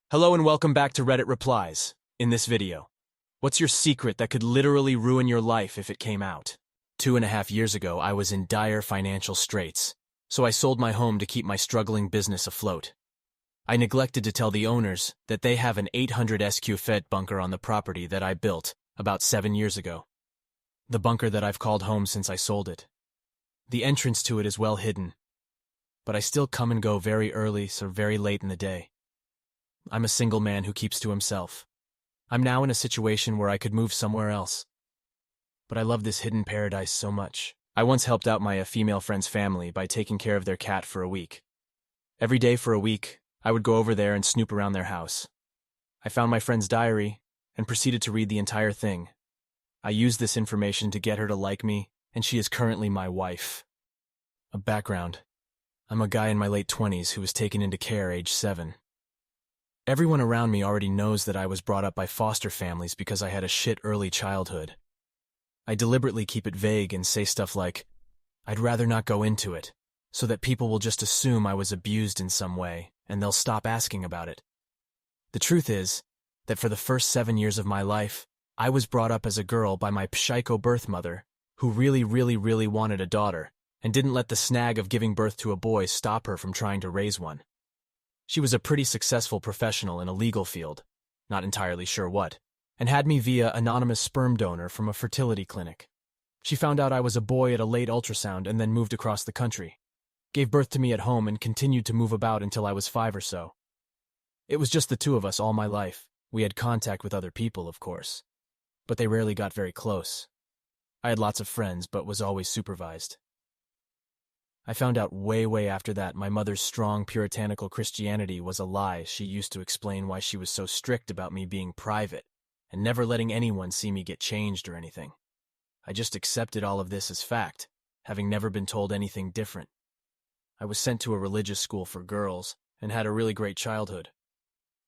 Hello and welcome back to Reddit Replies. In this video, what's your secret that could literally ruin your life if it came out? 2.5 years ago, I was in dire financial straits, so I sold my home to keep my struggling business afloat. I neglected to tell the owners that they have an 800 SQ Fed bunker on the property that I built about 7 years ago. The bunker that I've called home since I sold it. The entrance to it is well hidden, but I still come and go very early or very late in the day. I'm a single man who keeps to himself. I'm now in a situation where I could move somewhere else. But I love this hidden paradise so much. I once helped out my female friend's family by taking care of their cat for a week. Every day for a week, I would go over there and snoop around their house. I found my friend's diary and proceeded to read the entire thing. I used this information to get her to like me, and she is currently my wife. A background. I'm a guy in my late 20s who was taken into care age 7. Everyone around me already knows that I was brought up by foster families because I had a shit early childhood. I deliberately keep it vague and say stuff like, I'd rather not go into it, so that people will just assume I was abused in some way, and they'll stop asking about it. The truth is that for the first 7 years of my life, I was brought up as a girl by my psycho birth mother, who really wanted a daughter, and didn't let the snag of giving birth to a boy stop her from trying to raise one. She was a pretty successful professional in a legal field, not entirely sure what, and had me via anonymous sperm donor from a fertility clinic. She found out I was a boy at a late ultrasound and then moved across the country, gave birth to me at home and continued to move about until I was 5 or so. It was just the two of us all my life. We had contact with other people, of course, but they rarely got very close. I had lots of friends, but was always supervised. I found out way after that my mother's strong puritanical Christianity was a lie. She used to explain why she was so strict about me being private and never letting anyone see me get changed or anything. I just accepted all of this as fact, having never been told anything different. I was sent to a religious school for girls and had a really great childhood.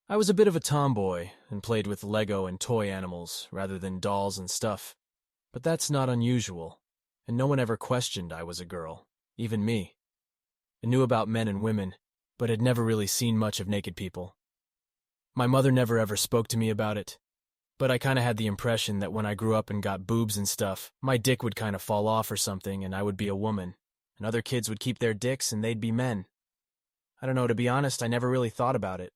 I was a bit of a tomboy and played with Lego and toy animals rather than dolls and stuff. But that's not unusual, and no one ever questioned I was a girl. Even me. I knew about men and women, but had never really seen much of naked people. My mother never ever spoke to me about it, but I kinda had the impression that when I grew up and got boobs and stuff, my dick would kinda fall off or something and I would be a woman, and other kids would keep their dicks and they'd be men. I don't know, to be honest, I never really thought about it.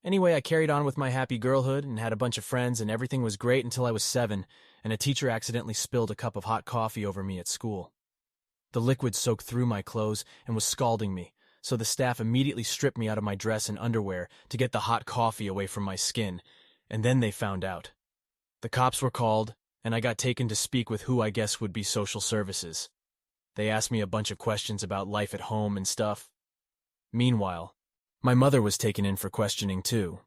Anyway, I carried on with my happy girlhood and had a bunch of friends and everything was great until I was 7, and a teacher accidentally spilled a cup of hot coffee over me at school. The liquid soaked through my clothes and was scalding me, so the staff immediately stripped me out of my dress and underwear to get the hot coffee away from my skin, and then they found out. The cops were called, and I got taken to speak with who I guess would be social services. They asked me a bunch of questions about life at home and stuff. Meanwhile, my mother was taken in for questioning too.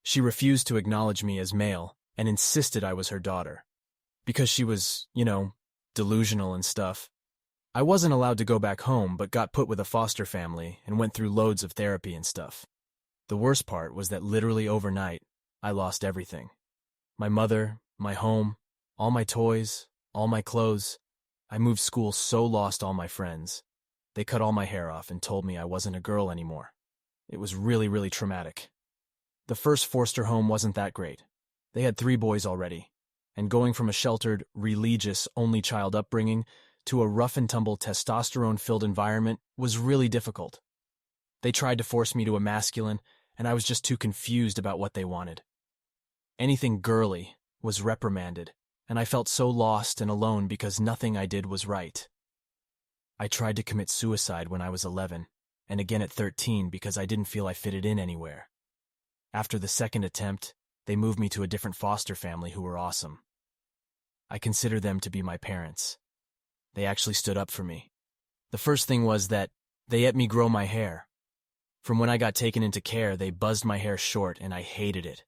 She refused to acknowledge me as male and insisted I was her daughter. Because she was, delusional and stuff. I wasn't allowed to go back home, but got put with a foster family and went through loads of therapy and stuff. The worst part was that literally overnight, I lost everything. My mother, my home, all my toys, all my clothes. I moved school so lost all my friends. They cut all my hair off and told me I wasn't a girl anymore. It was really traumatic. The first foster home wasn't that great. They had 3 boys already, and going from a sheltered, religious, only child upbringing to a rough-and-tumble, testosterone-filled environment was really difficult. They tried to force me to a masculine, and I was just too confused about what they wanted. Anything girly was reprimanded, and I felt so lost and alone because nothing I did was right. I tried to commit suicide when I was 11, and again at 13 because I didn't feel I fitted in anywhere. After the second attempt, they moved me to a different foster family who were awesome. I consider them to be my parents. They actually stood up for me. The first thing was that they let me grow my hair. From when I got taken into care, they buzzed my hair short, and I hated it.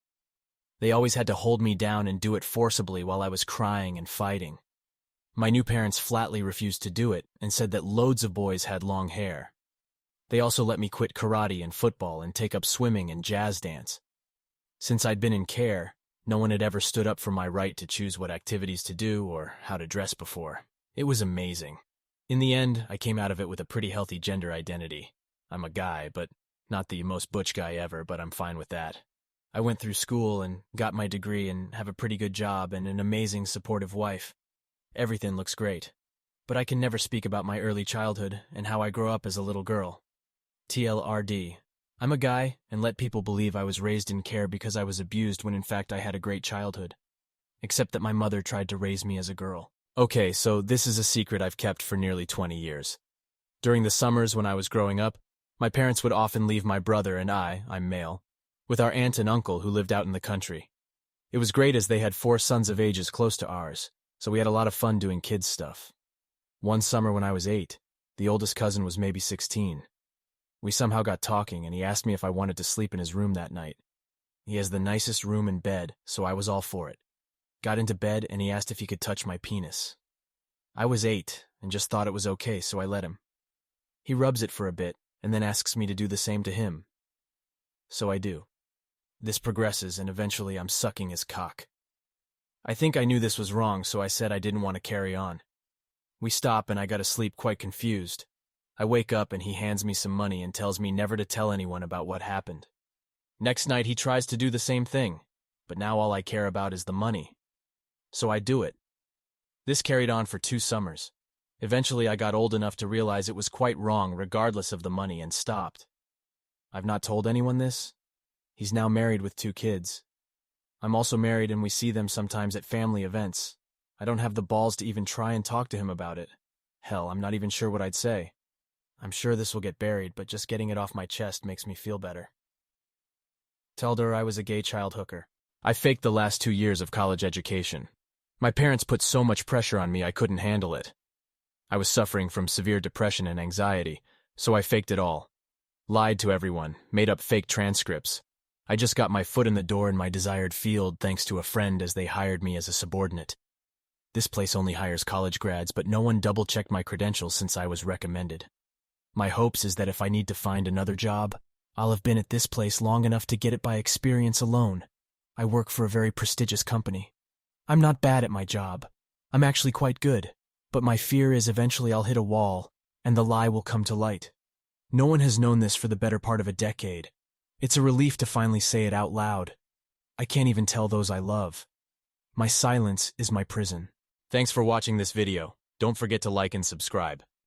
They always had to hold me down and do it forcibly while I was crying and fighting. My new parents flatly refused to do it and said that loads of boys had long hair. They also let me quit karate and football and take up swimming and jazz dance. Since I'd been in care, no one had ever stood up for my right to choose what activities to do or how to dress before. It was amazing. In the end, I came out of it with a pretty healthy gender identity. I'm a guy, but Not the most butch guy ever, but I'm fine with that. I went through school and got my degree and have a pretty good job and an amazing, supportive wife. Everything looks great. But I can never speak about my early childhood and how I grew up as a little girl. TLRD. I'm a guy, and let people believe I was raised in care because I was abused when in fact I had a great childhood. Except that my mother tried to raise me as a girl. Okay, so this is a secret I've kept for nearly 20 years. During the summers when I was growing up, my parents would often leave my brother and I'm male, with our aunt and uncle who lived out in the country. It was great as they had 4 sons of ages close to ours, so we had a lot of fun doing kids stuff. One summer when I was 8, the oldest cousin was maybe 16. We somehow got talking and he asked me if I wanted to sleep in his room that night. He has the nicest room and bed, so I was all for it. Got into bed and he asked if he could touch my penis. I was 8 and just thought it was okay, so I let him. He rubs it for a bit and then asks me to do the same to him. So I do. This progresses and eventually I'm sucking his cock. I think I knew this was wrong, so I said I didn't want to carry on. We stop and I go to sleep quite confused. I wake up and he hands me some money and tells me never to tell anyone about what happened. Next night he tries to do the same thing, but now all I care about is the money. So I do it. This carried on for 2 summers. Eventually I got old enough to realize it was quite wrong regardless of the money and stopped. I've not told anyone this. He's now married with 2 kids. I'm also married and we see them sometimes at family events. I don't have the balls to even try and talk to him about it. Hell, I'm not even sure what I'd say. I'm sure this will get buried, but just getting it off my chest makes me feel better. Told her I was a gay child hooker. I faked the last 2 years of college education. My parents put so much pressure on me I couldn't handle it. I was suffering from severe depression and anxiety, so I faked it all. Lied to everyone, made up fake transcripts. I just got my foot in the door in my desired field thanks to a friend as they hired me as a subordinate. This place only hires college grads, but no one double-checked my credentials since I was recommended. My hopes is that if I need to find another job, I'll have been at this place long enough to get it by experience alone. I work for a very prestigious company. I'm not bad at my job. I'm actually quite good, but my fear is eventually I'll hit a wall, and the lie will come to light. No one has known this for the better part of a decade. It's a relief to finally say it out loud. I can't even tell those I love. My silence is my prison. Thanks for watching this video. Don't forget to like and subscribe.